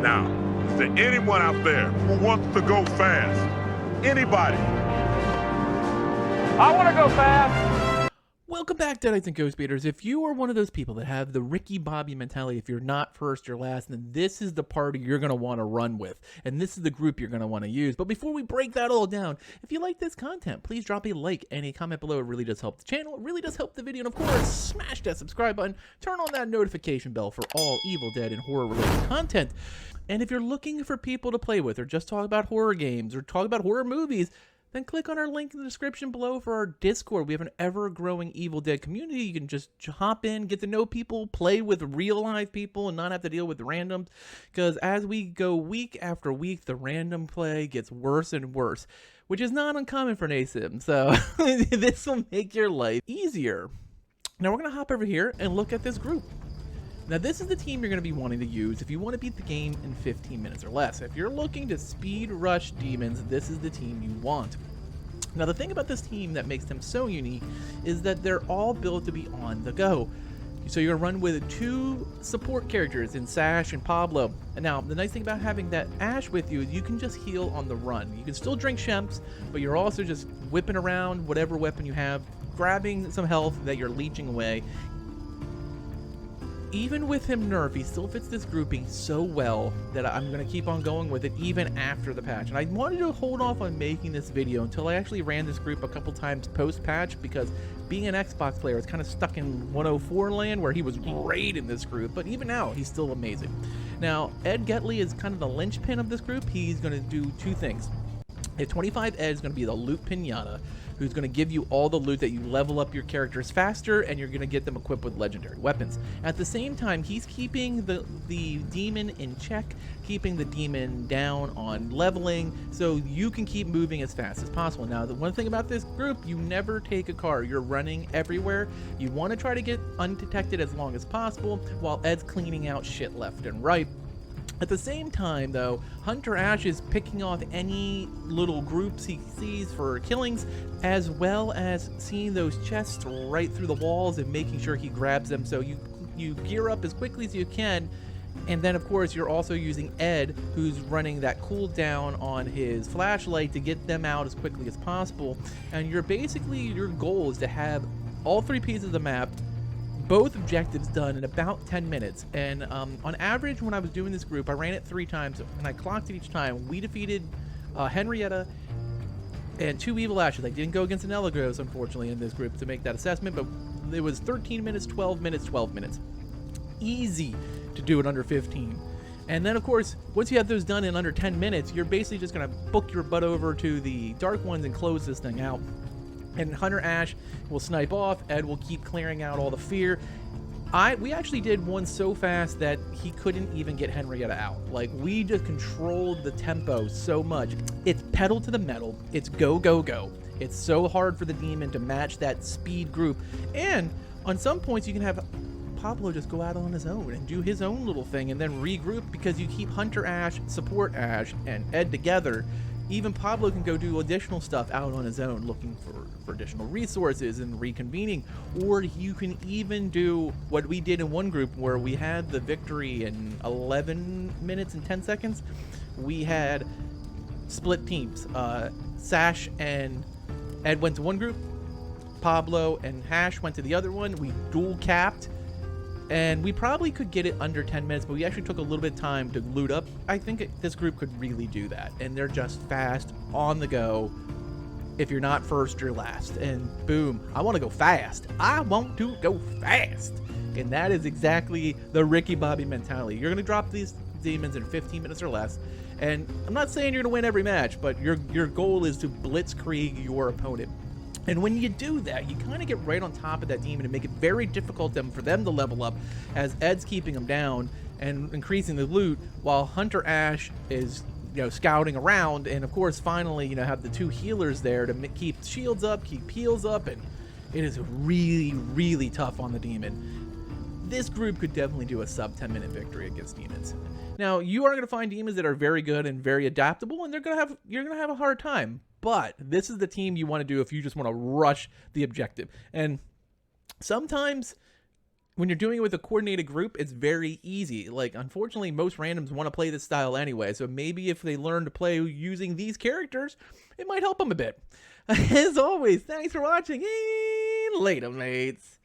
Now, is there anyone out there who wants to go fast? Anybody? I want to go fast. Welcome back, Deadites and Ghost Beaters. If you are one of those people that have the Ricky Bobby mentality, if you're not first, you're last, then this is the party you're going to want to run with. And this is the group you're going to want to use. But before we break that all down, if you like this content, please drop a like and a comment below. It really does help the channel. It really does help the video. And of course, smash that subscribe button. Turn on that notification bell for all Evil Dead and horror-related content. And if you're looking for people to play with or just talk about horror games or talk about horror movies, then click on our link in the description below for our Discord. We have an ever-growing Evil Dead community. You can just hop in, get to know people, play with real live people, and not have to deal with the randoms. Because as we go week after week, the random play gets worse and worse, which is not uncommon for NASIM. So this will make your life easier. Now we're going to hop over here and look at this group. Now this is the team you're going to be wanting to use if you want to beat the game in 15 minutes or less. If you're looking to speed rush demons, this is the team you want. Now the thing about this team that makes them so unique is that they're all built to be on the go. So you're going to run with 2 support characters in Sash and Pablo. And now the nice thing about having that Ash with you is you can just heal on the run. You can still drink Shemps, but you're also just whipping around whatever weapon you have, grabbing some health that you're leeching away. Even with him nerfed, he still fits this grouping so well that I'm going to keep on going with it even after the patch. And I wanted to hold off on making this video until I actually ran this group a couple times post-patch, because being an Xbox player, it's kind of stuck in 104 land where he was great in this group, but even now, he's still amazing. Now, Ed Getley is kind of the linchpin of this group. He's going to do 2 things. At 25, Ed is going to be the loot pinata, who's going to give you all the loot that you level up your characters faster, and you're going to get them equipped with legendary weapons. At the same time, he's keeping the demon in check, keeping the demon down on leveling, so you can keep moving as fast as possible. Now, the one thing about this group, you never take a car. You're running everywhere. You want to try to get undetected as long as possible, while Ed's cleaning out shit left and right. At the same time, though, Hunter Ash is picking off any little groups he sees for killings, as well as seeing those chests right through the walls and making sure he grabs them. So you gear up as quickly as you can, and then of course you're also using Ed, who's running that cooldown on his flashlight to get them out as quickly as possible. And your goal is to have all 3 pieces of the map, both objectives done in about 10 minutes. And on average, when I was doing this group, I ran it 3 times, and I clocked it each time. We defeated Henrietta and 2 Evil Ashes. I didn't go against an Elagros, unfortunately, in this group to make that assessment, but it was 13 minutes, 12 minutes, 12 minutes. Easy to do it under 15. And then, of course, once you have those done in under 10 minutes, you're basically just going to book your butt over to the Dark Ones and close this thing out. And Hunter Ash will snipe off. Ed will keep clearing out all the fear. We actually did one so fast that he couldn't even get Henrietta out. Like, we just controlled the tempo so much. It's pedal to the metal. It's go, go, go. It's so hard for the demon to match that speed group. And on some points, you can have Pablo just go out on his own and do his own little thing and then regroup, because you keep Hunter Ash, Support Ash, and Ed together. Even Pablo can go do additional stuff out on his own, looking for additional resources and reconvening. Or you can even do what we did in one group where we had the victory in 11 minutes and 10 seconds. We had split teams. Sash and Ed went to one group. Pablo and Hash went to the other one. We dual capped. And we probably could get it under 10 minutes, but we actually took a little bit of time to loot up. I think this group could really do that. And they're just fast, on the go. If you're not first, you're last. And boom, I want to go fast. I want to go fast. And that is exactly the Ricky Bobby mentality. You're going to drop these demons in 15 minutes or less. And I'm not saying you're going to win every match, but your goal is to blitzkrieg your opponent. And when you do that, you kind of get right on top of that demon and make it very difficult for them to level up, as Ed's keeping them down and increasing the loot, while Hunter Ash is, scouting around, and of course, finally, have the 2 healers there to keep shields up, keep heals up, and it is really, really tough on the demon. This group could definitely do a sub 10-minute victory against demons. Now, you are going to find demons that are very good and very adaptable, and you're going to have a hard time. But this is the team you want to do if you just want to rush the objective. And sometimes when you're doing it with a coordinated group, it's very easy. Like, unfortunately, most randoms want to play this style anyway, so maybe if they learn to play using these characters, it might help them a bit. As always, thanks for watching, and later, mates.